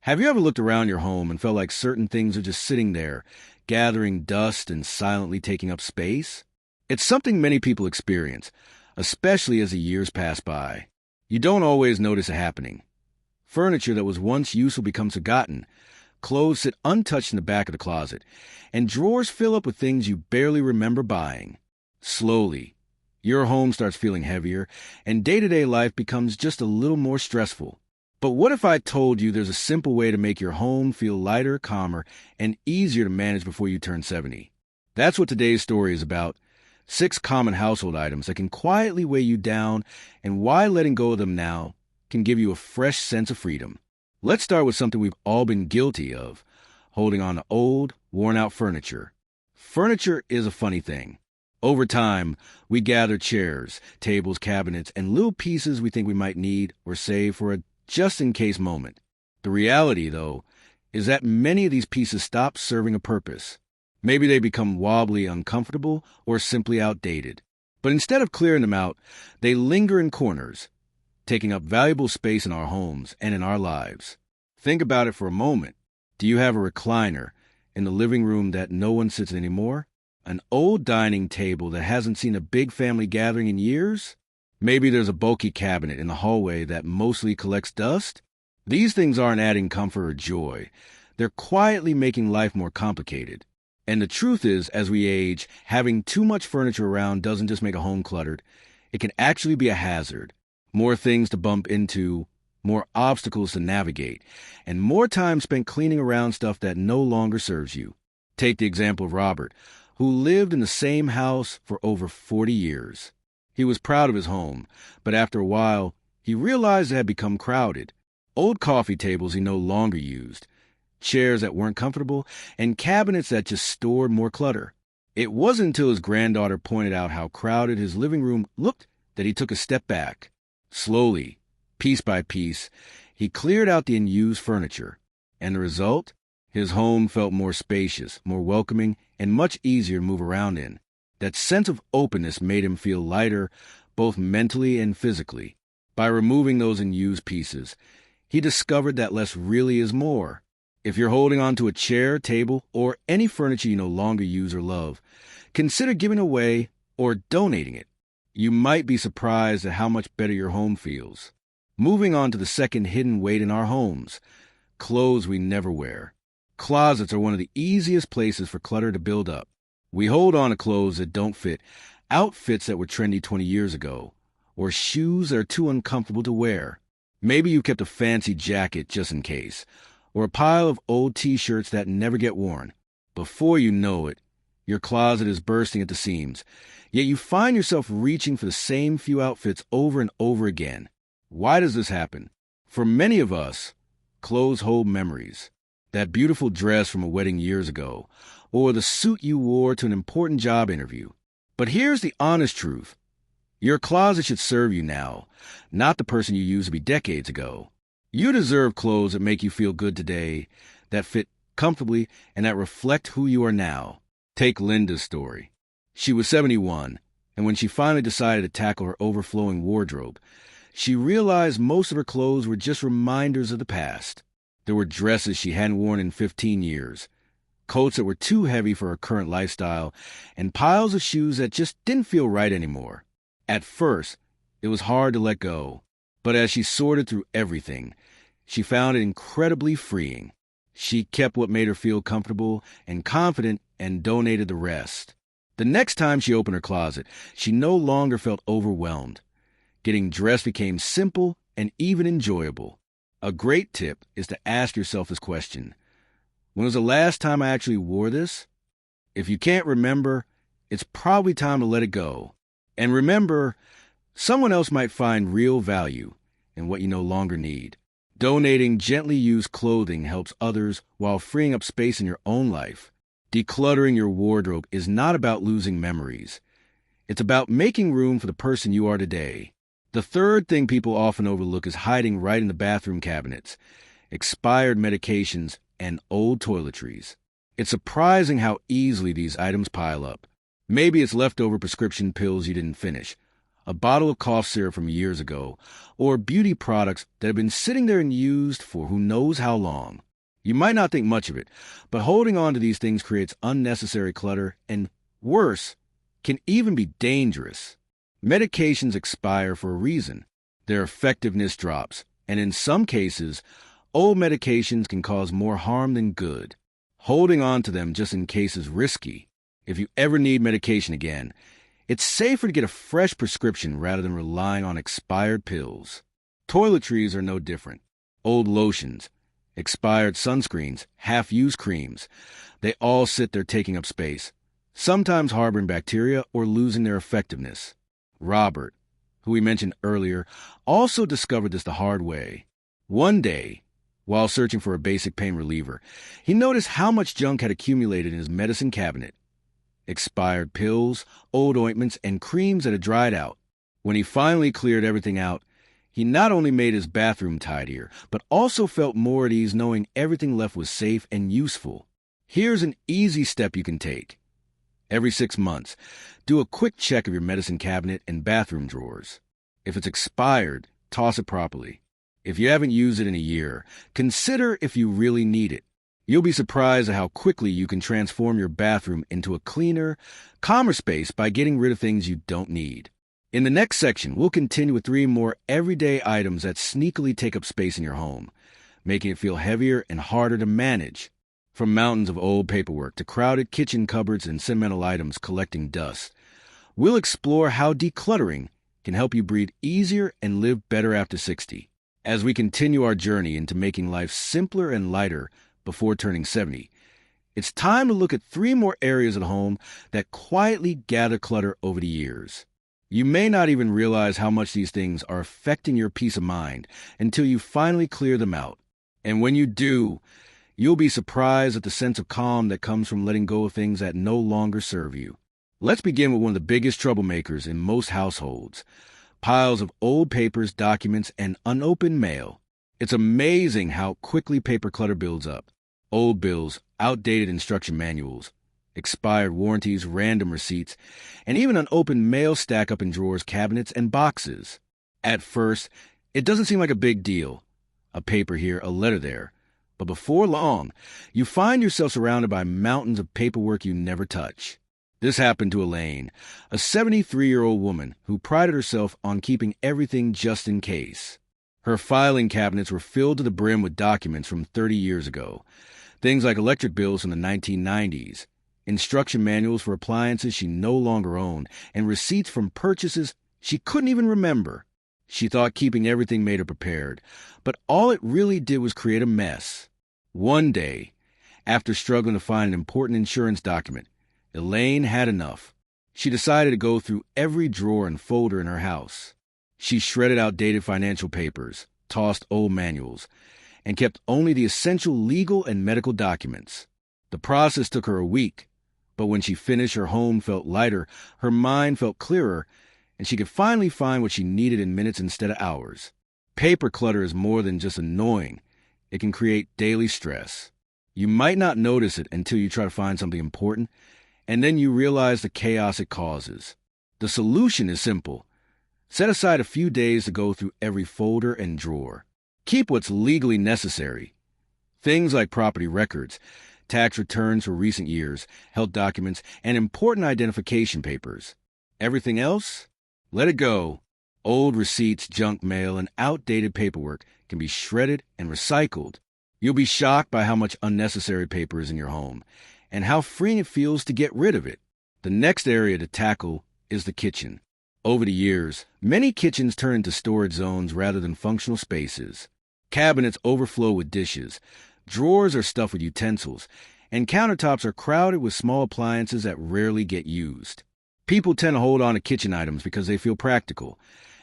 Have you ever looked around your home and felt like certain things are just sitting there, gathering dust and silently taking up space? It's something many people experience, especially as the years pass by. You don't always notice it happening. Furniture that was once useful becomes forgotten, clothes sit untouched in the back of the closet, and drawers fill up with things you barely remember buying. Slowly, your home starts feeling heavier, and day-to-day life becomes just a little more stressful. But what if I told you there's a simple way to make your home feel lighter, calmer, and easier to manage before you turn 70? That's what today's story is about. 6 common household items that can quietly weigh you down, and why letting go of them now can give you a fresh sense of freedom. Let's start with something we've all been guilty of: holding on to old, worn-out furniture. Furniture is a funny thing. Over time, we gather chairs, tables, cabinets, and little pieces we think we might need or save for a just-in-case moment. The reality, though, is that many of these pieces stop serving a purpose. Maybe they become wobbly, uncomfortable, or simply outdated. But instead of clearing them out, they linger in corners, taking up valuable space in our homes and in our lives. Think about it for a moment. Do you have a recliner in the living room that no one sits in anymore? An old dining table that hasn't seen a big family gathering in years? Maybe there's a bulky cabinet in the hallway that mostly collects dust? These things aren't adding comfort or joy. They're quietly making life more complicated. And the truth is, as we age, having too much furniture around doesn't just make a home cluttered. It can actually be a hazard. More things to bump into, more obstacles to navigate, and more time spent cleaning around stuff that no longer serves you. Take the example of Robert, who lived in the same house for over 40 years. He was proud of his home, but after a while, he realized it had become crowded. Old coffee tables he no longer used, chairs that weren't comfortable, and cabinets that just stored more clutter. It wasn't until his granddaughter pointed out how crowded his living room looked that he took a step back. Slowly, piece by piece, he cleared out the unused furniture. And the result? His home felt more spacious, more welcoming, and much easier to move around in. That sense of openness made him feel lighter, both mentally and physically. By removing those unused pieces, he discovered that less really is more. If you're holding on to a chair, table, or any furniture you no longer use or love, consider giving away or donating it. You might be surprised at how much better your home feels. Moving on to the second hidden weight in our homes: clothes we never wear. Closets are one of the easiest places for clutter to build up. We hold on to clothes that don't fit, outfits that were trendy 20 years ago, or shoes that are too uncomfortable to wear. Maybe you kept a fancy jacket just in case, or a pile of old t-shirts that never get worn. Before you know it, your closet is bursting at the seams, yet you find yourself reaching for the same few outfits over and over again. Why does this happen? For many of us, clothes hold memories. That beautiful dress from a wedding years ago, or the suit you wore to an important job interview. But here's the honest truth. Your closet should serve you now, not the person you used to be decades ago. You deserve clothes that make you feel good today, that fit comfortably, and that reflect who you are now. Take Linda's story. She was 71, and when she finally decided to tackle her overflowing wardrobe, she realized most of her clothes were just reminders of the past. There were dresses she hadn't worn in 15 years, coats that were too heavy for her current lifestyle, and piles of shoes that just didn't feel right anymore. At first, it was hard to let go, but as she sorted through everything, she found it incredibly freeing. She kept what made her feel comfortable and confident and donated the rest. The next time she opened her closet, she no longer felt overwhelmed. Getting dressed became simple and even enjoyable. A great tip is to ask yourself this question: when was the last time I actually wore this? If you can't remember, it's probably time to let it go. And remember, someone else might find real value in what you no longer need. Donating gently used clothing helps others while freeing up space in your own life. Decluttering your wardrobe is not about losing memories. It's about making room for the person you are today. The third thing people often overlook is hiding right in the bathroom cabinets: expired medications and old toiletries. It's surprising how easily these items pile up. Maybe it's leftover prescription pills you didn't finish, a bottle of cough syrup from years ago, or beauty products that have been sitting there and used for who knows how long. You might not think much of it, but holding on to these things creates unnecessary clutter and, worse, can even be dangerous. Medications expire for a reason. Their effectiveness drops, and in some cases, old medications can cause more harm than good. Holding on to them just in case is risky. If you ever need medication again, it's safer to get a fresh prescription rather than relying on expired pills. Toiletries are no different. Old lotions, expired sunscreens, half-used creams, they all sit there taking up space, sometimes harboring bacteria or losing their effectiveness. Robert, who we mentioned earlier, also discovered this the hard way. One day, while searching for a basic pain reliever, he noticed how much junk had accumulated in his medicine cabinet. Expired pills, old ointments, and creams that had dried out. When he finally cleared everything out, he not only made his bathroom tidier, but also felt more at ease knowing everything left was safe and useful. Here's an easy step you can take. Every 6 months, do a quick check of your medicine cabinet and bathroom drawers. If it's expired, toss it properly. If you haven't used it in a year, consider if you really need it. You'll be surprised at how quickly you can transform your bathroom into a cleaner, calmer space by getting rid of things you don't need. In the next section, we'll continue with 3 more everyday items that sneakily take up space in your home, making it feel heavier and harder to manage. From mountains of old paperwork to crowded kitchen cupboards and sentimental items collecting dust, we'll explore how decluttering can help you breathe easier and live better after 60. As we continue our journey into making life simpler and lighter before turning 70, it's time to look at 3 more areas at home that quietly gather clutter over the years. You may not even realize how much these things are affecting your peace of mind until you finally clear them out. And when you do, you'll be surprised at the sense of calm that comes from letting go of things that no longer serve you. Let's begin with one of the biggest troublemakers in most households: piles of old papers, documents, and unopened mail. It's amazing how quickly paper clutter builds up. Old bills, outdated instruction manuals, expired warranties, random receipts, and even unopened mail stack up in drawers, cabinets, and boxes. At first, it doesn't seem like a big deal. A paper here, a letter there. But before long, you find yourself surrounded by mountains of paperwork you never touch. This happened to Elaine, a 73-year-old woman who prided herself on keeping everything just in case. Her filing cabinets were filled to the brim with documents from 30 years ago, things like electric bills from the 1990s, instruction manuals for appliances she no longer owned, and receipts from purchases she couldn't even remember. She thought keeping everything made her prepared, but all it really did was create a mess. One day, after struggling to find an important insurance document, Elaine had enough. She decided to go through every drawer and folder in her house. She shredded outdated financial papers, tossed old manuals, and kept only the essential legal and medical documents. The process took her a week, but when she finished, her home felt lighter, her mind felt clearer, and she could finally find what she needed in minutes instead of hours. Paper clutter is more than just annoying. It can create daily stress. You might not notice it until you try to find something important, and then you realize the chaos it causes. The solution is simple. Set aside a few days to go through every folder and drawer. Keep what's legally necessary. Things like property records, tax returns for recent years, health documents, and important identification papers. Everything else? Let it go. Old receipts, junk mail, and outdated paperwork can be shredded and recycled. You'll be shocked by how much unnecessary paper is in your home, and how freeing it feels to get rid of it. The next area to tackle is the kitchen. Over the years, many kitchens turn into storage zones rather than functional spaces. Cabinets overflow with dishes, drawers are stuffed with utensils, and countertops are crowded with small appliances that rarely get used. People tend to hold on to kitchen items because they feel practical.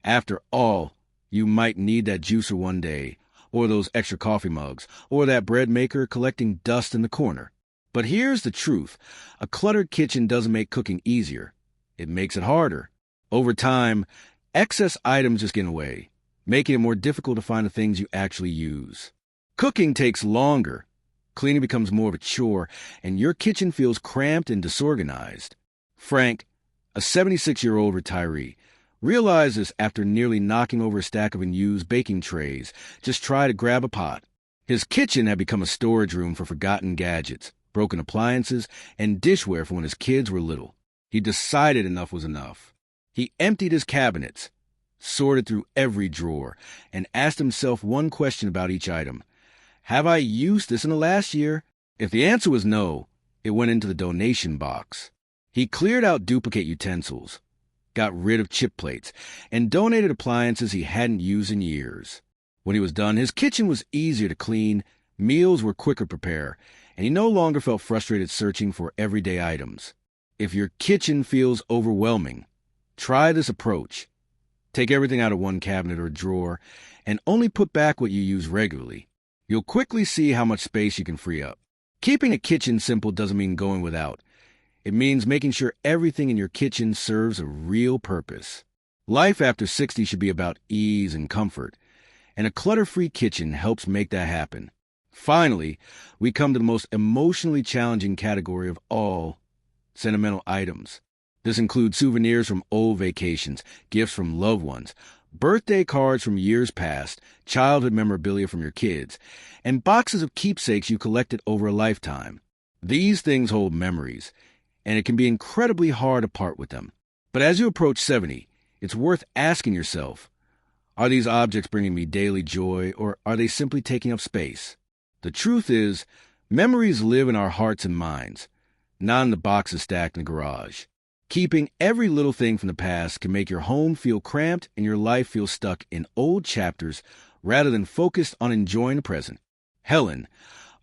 After all, you might need that juicer one day, or those extra coffee mugs, or that bread maker collecting dust in the corner. But here's the truth. A cluttered kitchen doesn't make cooking easier. It makes it harder. Over time, excess items just get in the way, making it more difficult to find the things you actually use. Cooking takes longer. Cleaning becomes more of a chore, and your kitchen feels cramped and disorganized. Frank, a 76-year-old retiree, Realize this after nearly knocking over a stack of unused baking trays. Just try to grab a pot. His kitchen had become a storage room for forgotten gadgets, broken appliances, and dishware from when his kids were little. He decided enough was enough. He emptied his cabinets, sorted through every drawer, and asked himself one question about each item. Have I used this in the last year? If the answer was no, it went into the donation box. He cleared out duplicate utensils, got rid of chip plates, and donated appliances he hadn't used in years. When he was done, his kitchen was easier to clean, meals were quicker to prepare, and he no longer felt frustrated searching for everyday items. If your kitchen feels overwhelming, try this approach. Take everything out of one cabinet or drawer and only put back what you use regularly. You'll quickly see how much space you can free up. Keeping a kitchen simple doesn't mean going without. It means making sure everything in your kitchen serves a real purpose. Life after 60 should be about ease and comfort, and a clutter-free kitchen helps make that happen. Finally, we come to the most emotionally challenging category of all, sentimental items. This includes souvenirs from old vacations, gifts from loved ones, birthday cards from years past, childhood memorabilia from your kids, and boxes of keepsakes you collected over a lifetime. These things hold memories, and it can be incredibly hard to part with them. But as you approach 70, it's worth asking yourself, are these objects bringing me daily joy, or are they simply taking up space? The truth is, memories live in our hearts and minds, not in the boxes stacked in the garage. Keeping every little thing from the past can make your home feel cramped and your life feel stuck in old chapters rather than focused on enjoying the present. Helen,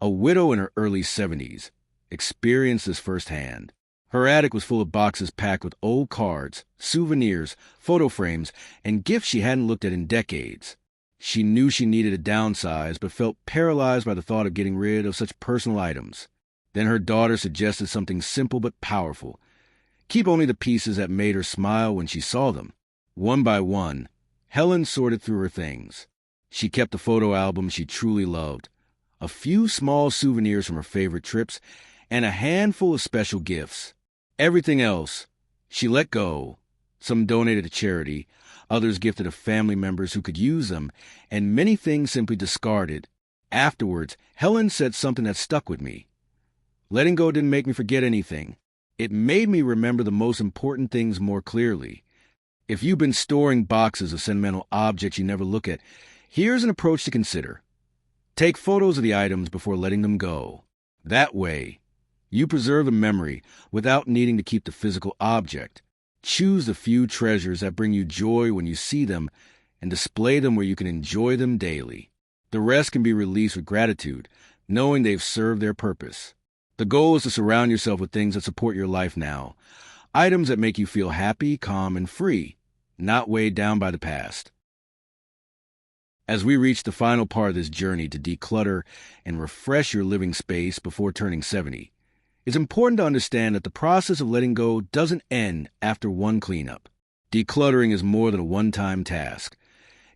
a widow in her early 70s, experienced this firsthand. Her attic was full of boxes packed with old cards, souvenirs, photo frames, and gifts she hadn't looked at in decades. She knew she needed to downsize, but felt paralyzed by the thought of getting rid of such personal items. Then her daughter suggested something simple but powerful. Keep only the pieces that made her smile when she saw them. One by one, Helen sorted through her things. She kept the photo albums she truly loved, a few small souvenirs from her favorite trips, and a handful of special gifts. Everything else, she let go. Some donated to charity, others gifted to family members who could use them, and many things simply discarded. Afterwards, Helen said something that stuck with me. Letting go didn't make me forget anything. It made me remember the most important things more clearly. If you've been storing boxes of sentimental objects you never look at, here's an approach to consider. Take photos of the items before letting them go. That way, you preserve the memory without needing to keep the physical object. Choose the few treasures that bring you joy when you see them and display them where you can enjoy them daily. The rest can be released with gratitude, knowing they've served their purpose. The goal is to surround yourself with things that support your life now, items that make you feel happy, calm, and free, not weighed down by the past. As we reach the final part of this journey to declutter and refresh your living space before turning 70, it's important to understand that the process of letting go doesn't end after one cleanup. Decluttering is more than a one-time task.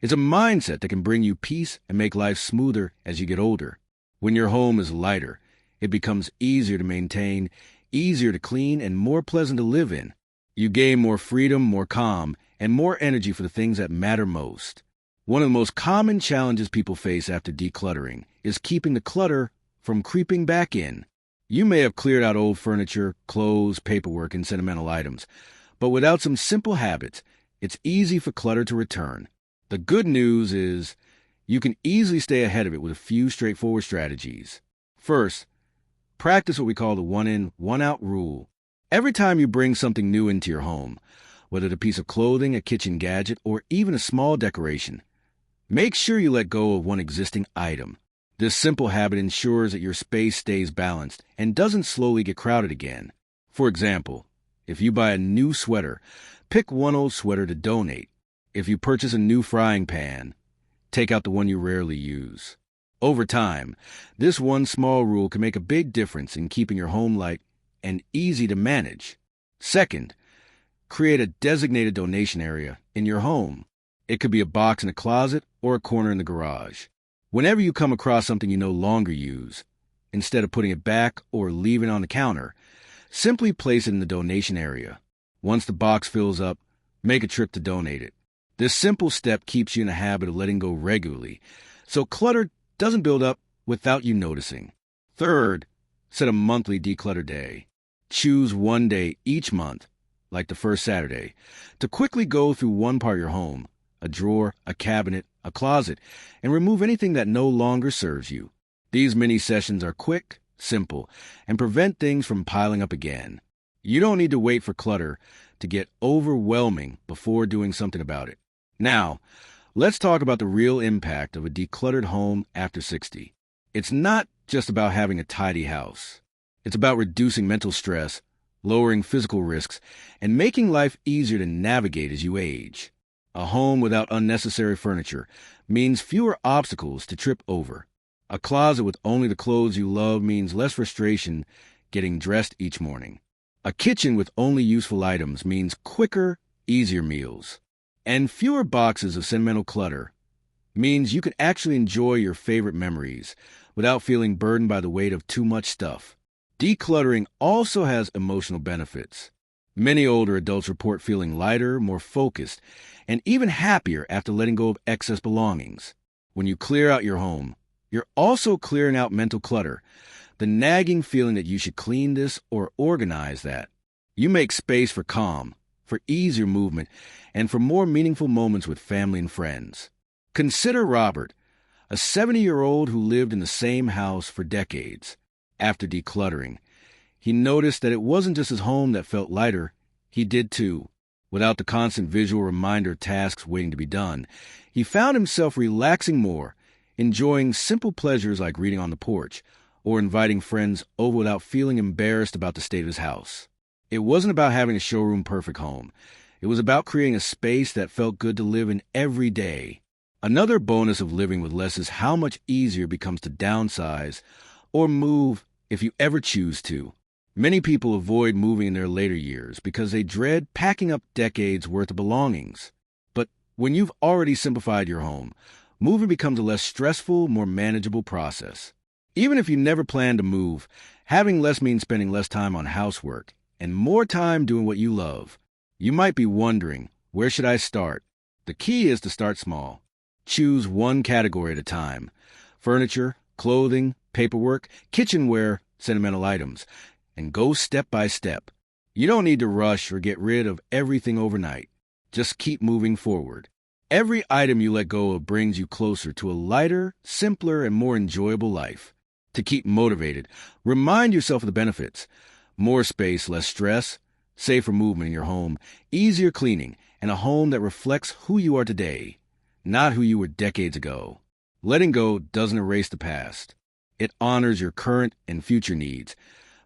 It's a mindset that can bring you peace and make life smoother as you get older. When your home is lighter, it becomes easier to maintain, easier to clean, and more pleasant to live in. You gain more freedom, more calm, and more energy for the things that matter most. One of the most common challenges people face after decluttering is keeping the clutter from creeping back in. You may have cleared out old furniture, clothes, paperwork, and sentimental items, but without some simple habits, it's easy for clutter to return. The good news is you can easily stay ahead of it with a few straightforward strategies. First, practice what we call the one-in, one-out rule. Every time you bring something new into your home, whether it's a piece of clothing, a kitchen gadget, or even a small decoration, make sure you let go of one existing item. This simple habit ensures that your space stays balanced and doesn't slowly get crowded again. For example, if you buy a new sweater, pick one old sweater to donate. If you purchase a new frying pan, take out the one you rarely use. Over time, this one small rule can make a big difference in keeping your home light and easy to manage. Second, create a designated donation area in your home. It could be a box in a closet or a corner in the garage. Whenever you come across something you no longer use, instead of putting it back or leaving it on the counter, simply place it in the donation area. Once the box fills up, Make a trip to donate it. This simple step keeps you in a habit of letting go regularly, so clutter doesn't build up without you noticing. Third, set a monthly declutter day. Choose one day each month, like the first Saturday, to quickly go through one part of your home, a drawer, a cabinet, a closet, and remove anything that no longer serves you. These mini sessions are quick, simple, and prevent things from piling up again. You don't need to wait for clutter to get overwhelming before doing something about it. Now, let's talk about the real impact of a decluttered home after 60. It's not just about having a tidy house. It's about reducing mental stress, lowering physical risks, and making life easier to navigate as you age. A home without unnecessary furniture means fewer obstacles to trip over. A closet with only the clothes you love means less frustration getting dressed each morning. A kitchen with only useful items means quicker, easier meals. And fewer boxes of sentimental clutter means you can actually enjoy your favorite memories without feeling burdened by the weight of too much stuff. Decluttering also has emotional benefits. Many older adults report feeling lighter, more focused, and even happier after letting go of excess belongings. When you clear out your home, you're also clearing out mental clutter, the nagging feeling that you should clean this or organize that. You make space for calm, for easier movement, and for more meaningful moments with family and friends. Consider Robert, a 70-year-old who lived in the same house for decades. After decluttering, he noticed that it wasn't just his home that felt lighter, he did too. Without the constant visual reminder of tasks waiting to be done, he found himself relaxing more, enjoying simple pleasures like reading on the porch, or inviting friends over without feeling embarrassed about the state of his house. It wasn't about having a showroom-perfect home. It was about creating a space that felt good to live in every day. Another bonus of living with less is how much easier it becomes to downsize or move if you ever choose to. Many people avoid moving in their later years because they dread packing up decades' worth of belongings. But when you've already simplified your home, moving becomes a less stressful, more manageable process. Even if you never plan to move, having less means spending less time on housework and more time doing what you love. You might be wondering, where should I start? The key is to start small. Choose one category at a time. Furniture, clothing, paperwork, kitchenware, sentimental items, and go step by step. You don't need to rush or get rid of everything overnight. Just keep moving forward. Every item you let go of brings you closer to a lighter, simpler, and more enjoyable life. To keep motivated, remind yourself of the benefits. More space, less stress, safer movement in your home, easier cleaning, and a home that reflects who you are today, not who you were decades ago. Letting go doesn't erase the past. It honors your current and future needs,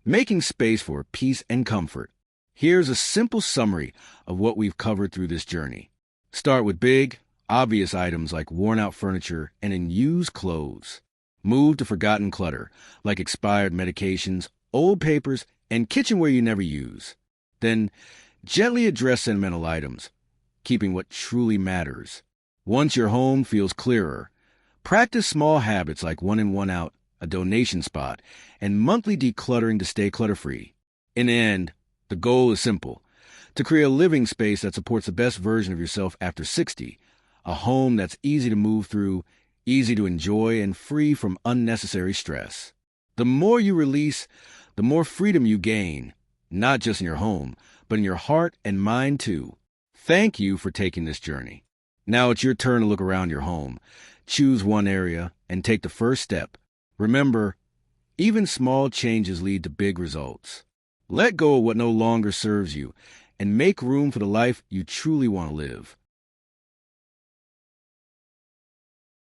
making space for peace and comfort. Here's a simple summary of what we've covered through this journey. Start with big, obvious items like worn-out furniture and unused clothes. Move to forgotten clutter, like expired medications, old papers, and kitchenware you never use. Then, gently address sentimental items, keeping what truly matters. Once your home feels clearer, practice small habits like one in, one out, a donation spot, and monthly decluttering to stay clutter-free. In the end, the goal is simple: to create a living space that supports the best version of yourself after 60, a home that's easy to move through, easy to enjoy, and free from unnecessary stress. The more you release, the more freedom you gain, not just in your home, but in your heart and mind too. Thank you for taking this journey. Now it's your turn to look around your home. Choose one area and take the first step. Remember, even small changes lead to big results. Let go of what no longer serves you and make room for the life you truly want to live.